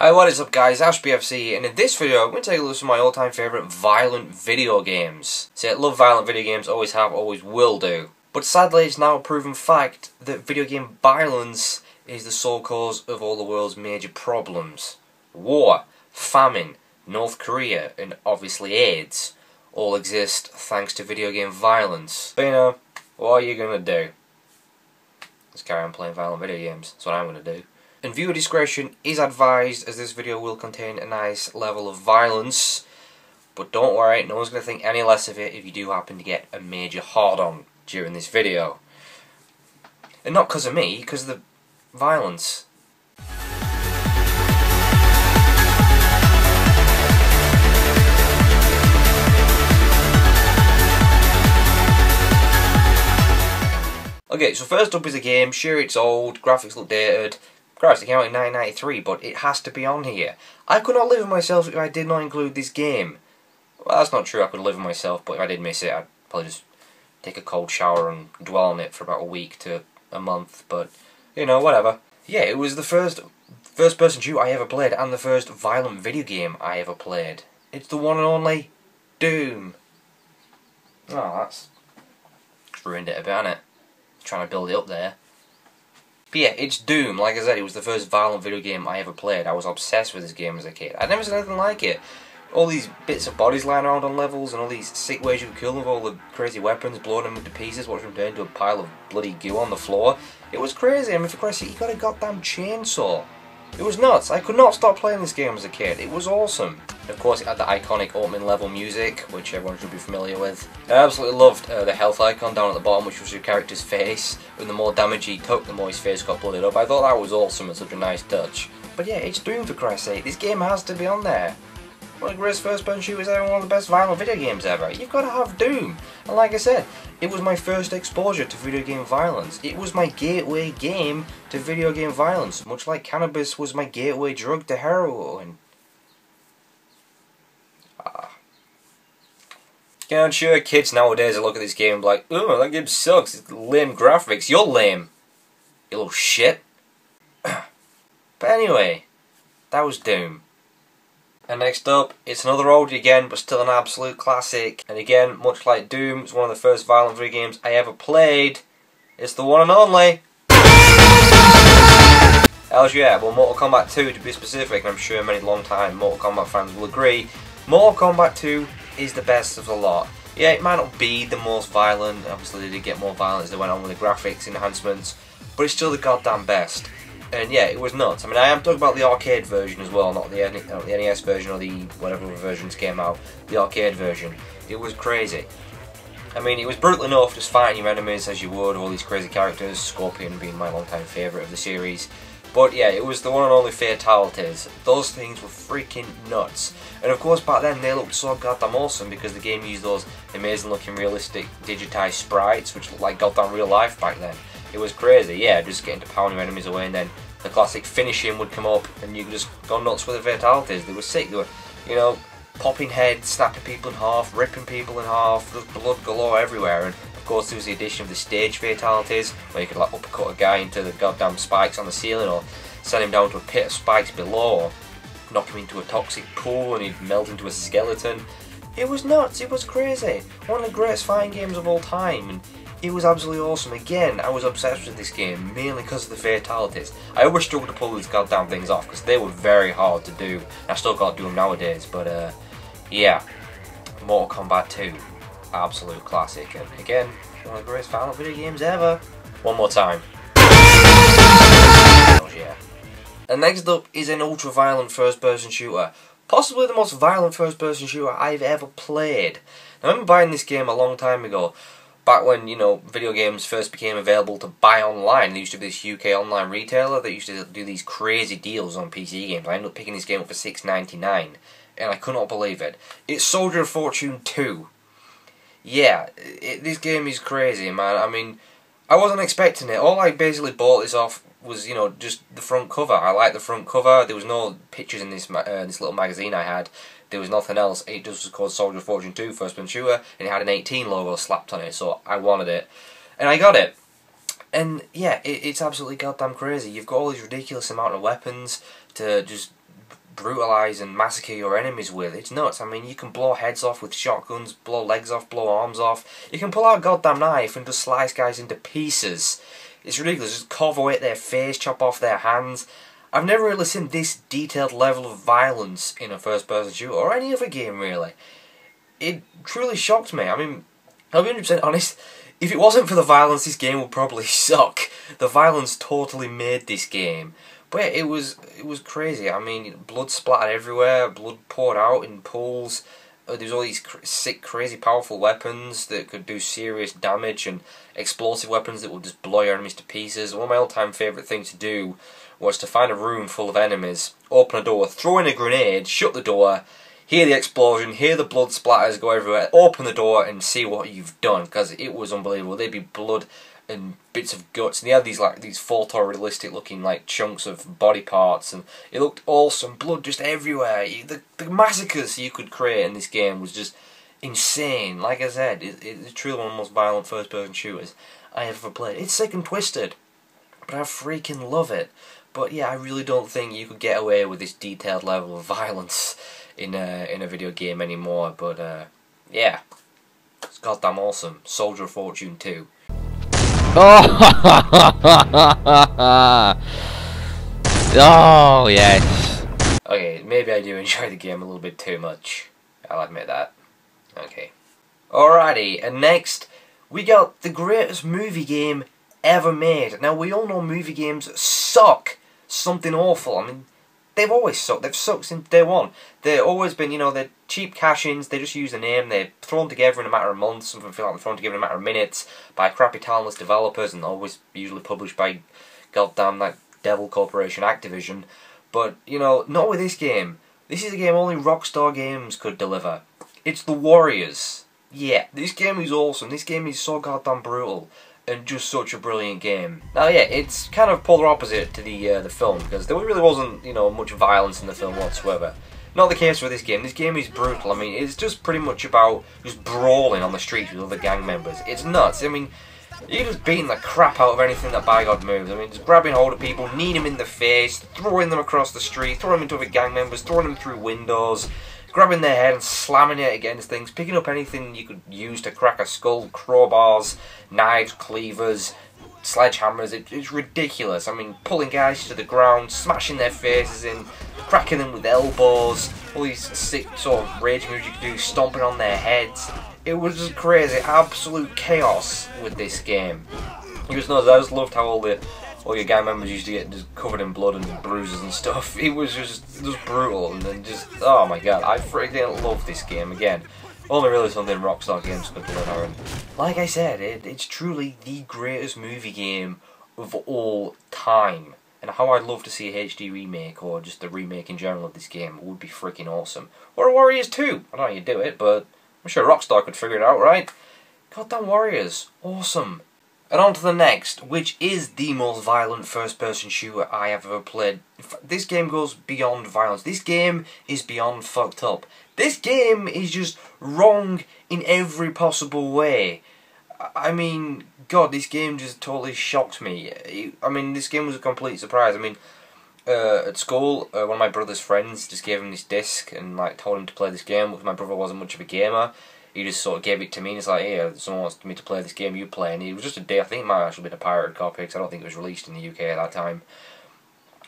Hi, what is up guys, Ashbfc, and in this video I'm going to take a look at some of my all-time favourite violent video games. See, I love violent video games, always have, always will do. But sadly it's now a proven fact that video game violence is the sole cause of all the world's major problems. War, famine, North Korea, and obviously AIDS all exist thanks to video game violence. But you know, what are you going to do? Let's carry on playing violent video games, that's what I'm going to do. And viewer discretion is advised, as this video will contain a nice level of violence. But don't worry, no one's going to think any less of it if you do happen to get a major hard-on during this video. And not because of me, because of the violence. Okay, so first up is a game. Sure, it's old, graphics look dated. Christ, it came out in 1993, but it has to be on here. I could not live with myself if I did not include this game. Well, that's not true, I could live with myself, but if I did miss it, I'd probably just take a cold shower and dwell on it for about a week to a month, but, you know, whatever. Yeah, it was the first-person shooter I ever played, and the first violent video game I ever played. It's the one and only Doom. Oh, that's ruined it a bit, hasn't it? Trying to build it up there. But yeah, it's Doom. Like I said, it was the first violent video game I ever played. I was obsessed with this game as a kid. I'd never seen anything like it. All these bits of bodies lying around on levels, and all these sick ways you could kill them with all the crazy weapons, blowing them into pieces, watching them turn into a pile of bloody goo on the floor. It was crazy. I mean, for Christ's sake, you got a goddamn chainsaw. It was nuts. I could not stop playing this game as a kid. It was awesome. And of course, it had the iconic opening level music, which everyone should be familiar with. I absolutely loved the health icon down at the bottom, which was your character's face. And the more damage he took, the more his face got blooded up. I thought that was awesome and such a nice touch. But yeah, it's Doom, for Christ's sake. This game has to be on there. One of the greatest first-person shooters ever, one of the best violent video games ever. You've got to have Doom. And like I said, it was my first exposure to video game violence. It was my gateway game to video game violence, much like cannabis was my gateway drug to heroin. You know, I'm sure kids nowadays will look at this game and be like, "Oh, that game sucks, it's lame graphics." You're lame, you little shit. But anyway, that was Doom. And next up, it's another oldie again, but still an absolute classic. And again, much like Doom, it's one of the first violent video games I ever played. It's the one and only. Hells yeah, well, Mortal Kombat 2 to be specific, and I'm sure many long-time Mortal Kombat fans will agree. Mortal Kombat 2 is the best of the lot. Yeah, it might not be the most violent, obviously they did get more violent as they went on with the graphics enhancements, but it's still the goddamn best. And yeah, it was nuts. I mean, I am talking about the arcade version as well, not the NES version or the whatever versions came out. The arcade version. It was crazy. I mean, it was brutal enough just fighting your enemies as you would, all these crazy characters, Scorpion being my long-time favourite of the series. But yeah, it was the one and only fatalities. Those things were freaking nuts. And of course back then they looked so goddamn awesome because the game used those amazing looking realistic digitised sprites which looked like goddamn real life back then. It was crazy, yeah, just getting to pound your enemies away, and then the classic finishing would come up and you could just go nuts with the fatalities. They were sick, they were, you know, popping heads, snapping people in half, ripping people in half, there's blood galore everywhere. And of course there was the addition of the stage fatalities where you could like uppercut a guy into the goddamn spikes on the ceiling, or send him down to a pit of spikes below, or knock him into a toxic pool and he'd melt into a skeleton. It was nuts, it was crazy. One of the greatest fighting games of all time, and it was absolutely awesome. Again, I was obsessed with this game, mainly because of the fatalities. I always struggled to pull these goddamn things off, because they were very hard to do. I still can't do them nowadays, but yeah. Mortal Kombat 2, absolute classic, and again, one of the greatest violent video games ever. One more time. Oh yeah. And next up is an ultra-violent first-person shooter. Possibly the most violent first-person shooter I've ever played. Now, I remember buying this game a long time ago. Back when, you know, video games first became available to buy online. There used to be this UK online retailer that used to do these crazy deals on PC games. I ended up picking this game up for $6.99, and I could not believe it. It's Soldier of Fortune 2. Yeah, this game is crazy, man. I mean, I wasn't expecting it. All I basically bought this off was, you know, just the front cover. I liked the front cover. There was no pictures in this this little magazine I had. There was nothing else. It just was called Soldier of Fortune 2 First Person Shooter, and it had an 18 logo slapped on it, so I wanted it. And I got it. And yeah, it's absolutely goddamn crazy. You've got all these ridiculous amount of weapons to just brutalise and massacre your enemies with. It's nuts. I mean, you can blow heads off with shotguns, blow legs off, blow arms off. You can pull out a goddamn knife and just slice guys into pieces. It's ridiculous. Just carve away at their face, chop off their hands. I've never really seen this detailed level of violence in a first-person shooter, or any other game, really. It truly shocked me. I mean, I'll be 100% honest, if it wasn't for the violence, this game would probably suck. The violence totally made this game. But yeah, it was crazy. I mean, blood splattered everywhere, blood poured out in pools. There's all these sick, crazy, powerful weapons that could do serious damage, and explosive weapons that would just blow your enemies to pieces. One of my all-time favourite things to do was to find a room full of enemies, open a door, throw in a grenade, shut the door, hear the explosion, hear the blood splatters go everywhere, open the door and see what you've done, because it was unbelievable. There'd be blood and bits of guts, and they had these photorealistic looking like chunks of body parts, and it looked awesome. Blood just everywhere. The massacres you could create in this game was just insane. Like I said, it's truly one of the most violent first-person shooters I ever played. It's sick and twisted, but I freaking love it. But yeah, I really don't think you could get away with this detailed level of violence in a video game anymore. But yeah, it's goddamn awesome. Soldier of Fortune 2. Oh yes. Okay, maybe I do enjoy the game a little bit too much. I'll admit that. Okay. Alrighty, and next we got the greatest movie game ever made. Now, we all know movie games suck. Something awful. I mean, they've always sucked. They've sucked since day one. They've always been, you know, they're cheap cash-ins. They just use the name. They're thrown together in a matter of months. Some of them feel like they're thrown together in a matter of minutes by crappy, talentless developers, and always usually published by goddamn that devil corporation, Activision. But, you know, not with this game. This is a game only Rockstar Games could deliver. It's The Warriors. Yeah, this game is awesome. This game is so goddamn brutal, and just such a brilliant game. Now, yeah, it's kind of polar opposite to the film, because there really wasn't, you know, much violence in the film whatsoever. Not the case with this game. This game is brutal. I mean, it's just pretty much about just brawling on the streets with other gang members. It's nuts. I mean, you're just beating the crap out of anything that by God moves. I mean, just grabbing hold of people, kneeing them in the face, throwing them across the street, throwing them into other gang members, throwing them through windows, grabbing their head and slamming it against things, picking up anything you could use to crack a skull, crowbars, knives, cleavers, sledgehammers. It's ridiculous. I mean, pulling guys to the ground, smashing their faces in, cracking them with elbows, all these sick sort of rage moves you could do, stomping on their heads. It was just crazy, absolute chaos with this game. It was nuts. I just loved how all your gang members used to get just covered in blood and bruises and stuff. It was just brutal, and then just, oh my god, I freaking love this game. Again, only really something Rockstar Games could deliver, and like I said, it's truly the greatest movie game of all time. And how I'd love to see a HD remake, or just a remake in general of this game, would be freaking awesome. Or a Warriors 2, I don't know how you do it, but I'm sure Rockstar could figure it out, right? Goddamn Warriors, awesome. And on to the next, which is the most violent first-person shooter I have ever played. This game goes beyond violence. This game is beyond fucked up. This game is just wrong in every possible way. I mean, God, this game just totally shocked me. I mean, this game was a complete surprise. I mean, at school, one of my brother's friends just gave him this disc and like told him to play this game, because my brother wasn't much of a gamer. He just sort of gave it to me, and it's like, hey, someone wants me to play this game, you play. And it was just a day, I think it might have actually been a pirated copy, because I don't think it was released in the UK at that time.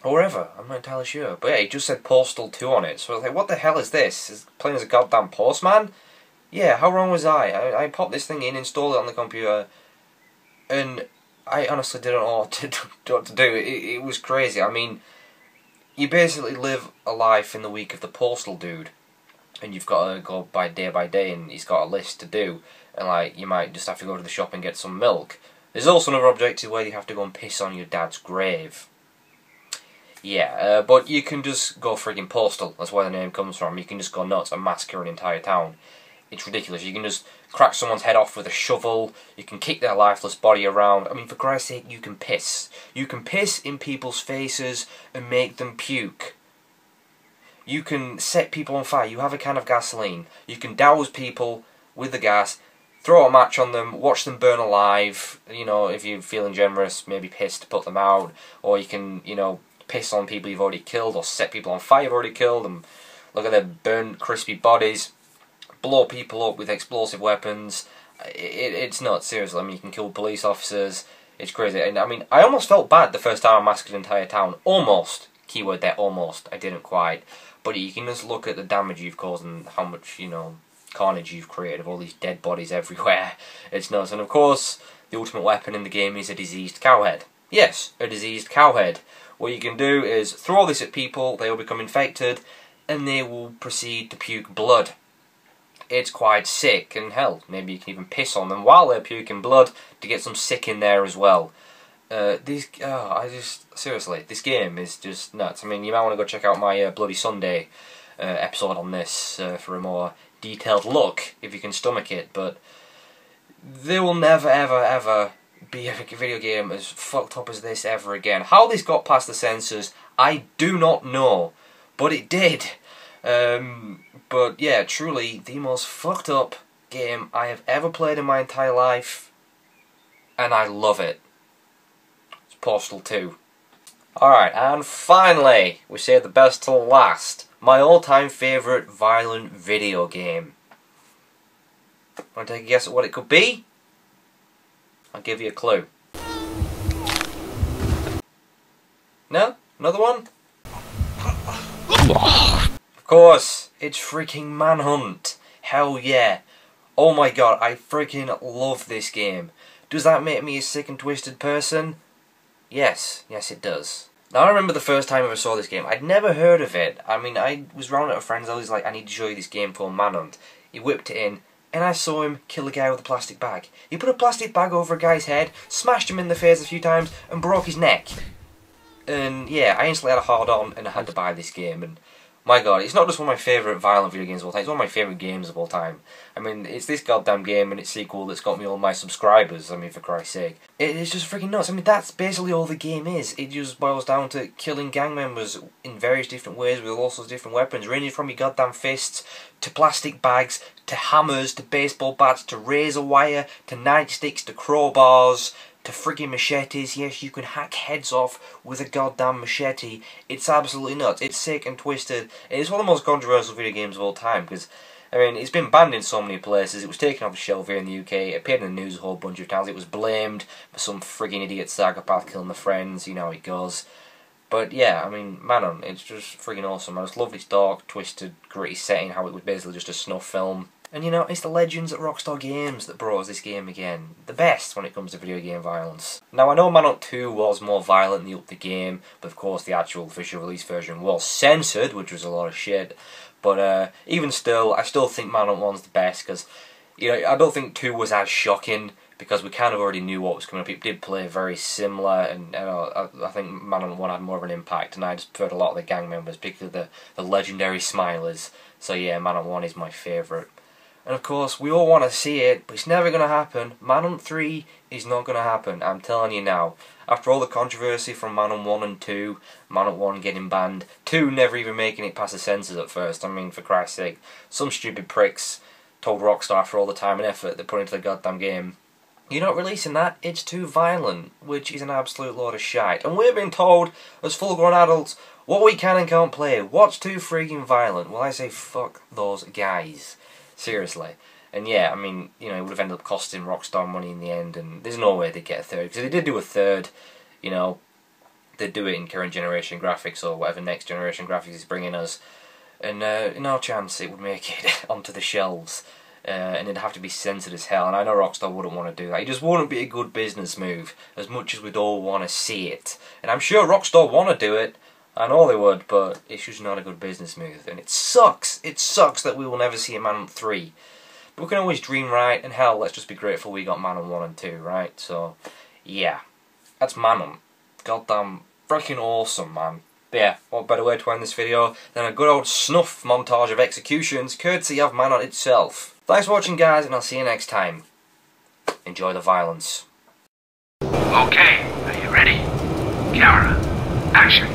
Or whatever, I'm not entirely sure. But yeah, it just said Postal 2 on it, so I was like, what the hell is this? Is it playing as a goddamn postman? Yeah, how wrong was I? I popped this thing in, installed it on the computer, and I honestly didn't know what to do. It was crazy. I mean, you basically live a life in the week of the postal dude, and you've got to go by day, and he's got a list to do, and like, you might just have to go to the shop and get some milk. There's also another objective where you have to go and piss on your dad's grave. Yeah, but you can just go friggin' postal, that's where the name comes from. You can just go nuts and massacre an entire town. It's ridiculous. You can just crack someone's head off with a shovel, you can kick their lifeless body around. I mean, for Christ's sake, you can piss. You can piss in people's faces and make them puke. You can set people on fire. You have a can of gasoline. You can douse people with the gas, throw a match on them, watch them burn alive. You know, if you're feeling generous, maybe piss to put them out. Or you can, you know, piss on people you've already killed, or set people on fire you've already killed, and look at their burnt, crispy bodies, blow people up with explosive weapons. It's nuts, seriously. I mean, you can kill police officers. It's crazy. And I mean, I almost felt bad the first time I massacred an entire town. Almost. Keyword there, almost. I didn't quite. But you can just look at the damage you've caused and how much, you know, carnage you've created of all these dead bodies everywhere. It's nuts. And of course, the ultimate weapon in the game is a diseased cowhead. Yes, a diseased cowhead. What you can do is throw this at people, they will become infected, and they will proceed to puke blood. It's quite sick, and hell, maybe you can even piss on them while they're puking blood to get some sick in there as well. Seriously, this game is just nuts. I mean, you might want to go check out my Bloody Sunday episode on this for a more detailed look, if you can stomach it, but there will never, ever, ever be a video game as fucked up as this ever again. How this got past the censors, I do not know, but it did. But yeah, truly the most fucked up game I have ever played in my entire life, and I love it. It's Postal 2. Alright, and finally, we say the best till last. My all-time favourite violent video game. Want to take a guess at what it could be? I'll give you a clue. No? Another one? Of course, it's freaking Manhunt. Hell yeah. Oh my god, I freaking love this game. Does that make me a sick and twisted person? Yes, yes it does. Now I remember the first time I ever saw this game, I'd never heard of it. I mean, I was round at a friend's, I was like, I need to show you this game called Manhunt. He whipped it in, and I saw him kill a guy with a plastic bag. He put a plastic bag over a guy's head, smashed him in the face a few times, and broke his neck. And yeah, I instantly had a hard on, and I had to buy this game, and my god, it's not just one of my favourite violent video games of all time, it's one of my favourite games of all time. I mean, it's this goddamn game and its sequel that's got me all my subscribers, I mean, for Christ's sake. It's just freaking nuts. I mean, that's basically all the game is. It just boils down to killing gang members in various different ways with all sorts of different weapons, ranging from your goddamn fists, to plastic bags, to hammers, to baseball bats, to razor wire, to nightsticks, to crowbars, to friggin' machetes. Yes, you can hack heads off with a goddamn machete. It's absolutely nuts. It's sick and twisted. It's one of the most controversial video games of all time, because, I mean, it's been banned in so many places. It was taken off the shelf here in the UK. It appeared in the news a whole bunch of times. It was blamed for some friggin' idiot psychopath killing the friends. You know how it goes. But yeah, I mean, Manhunt, it's just friggin' awesome. I just love its dark, twisted, gritty setting, how it was basically just a snuff film. And you know, it's the legends at Rockstar Games that brought us this game again. The best when it comes to video game violence. Now, I know Manhunt 2 was more violent than the game, but of course the actual official release version was censored, which was a lot of shit. But even still, I still think Manhunt 1's the best, because, you know, I don't think 2 was as shocking, because we kind of already knew what was coming up. It did play very similar, and I think Manhunt 1 had more of an impact, and I just preferred a lot of the gang members, particularly the legendary Smilers. So yeah, Manhunt 1 is my favourite. And of course, we all want to see it, but it's never going to happen. Manhunt 3 is not going to happen, I'm telling you now. After all the controversy from Manhunt 1 and 2, Manhunt 1 getting banned, 2 never even making it past the censors at first, I mean, for Christ's sake. Some stupid pricks told Rockstar for all the time and effort they put into the goddamn game, you're not releasing that, it's too violent, which is an absolute load of shite. And we're being told, as full-grown adults, what we can and can't play. What's too freaking violent? Well, I say fuck those guys. Seriously. And yeah, I mean, you know, it would have ended up costing Rockstar money in the end, and there's no way they'd get a third. Because if they did do a third, you know, they'd do it in current generation graphics or whatever next generation graphics is bringing us. And no chance it would make it onto the shelves. And it'd have to be censored as hell. And I know Rockstar wouldn't want to do that. It just wouldn't be a good business move, as much as we'd all want to see it. And I'm sure Rockstar want to do it. I know they would, but it's just not a good business move. And it sucks. It sucks that we will never see a Manhunt 3. But we can always dream, right? And hell, let's just be grateful we got Manhunt 1 and 2, right? So, yeah. That's Manhunt. Goddamn freaking awesome, man. But yeah, what better way to end this video than a good old snuff montage of executions, courtesy of Manhunt itself. Thanks for watching, guys, and I'll see you next time. Enjoy the violence. Okay, are you ready? Camera, action.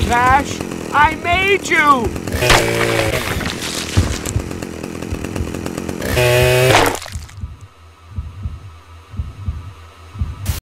Crash. I made you!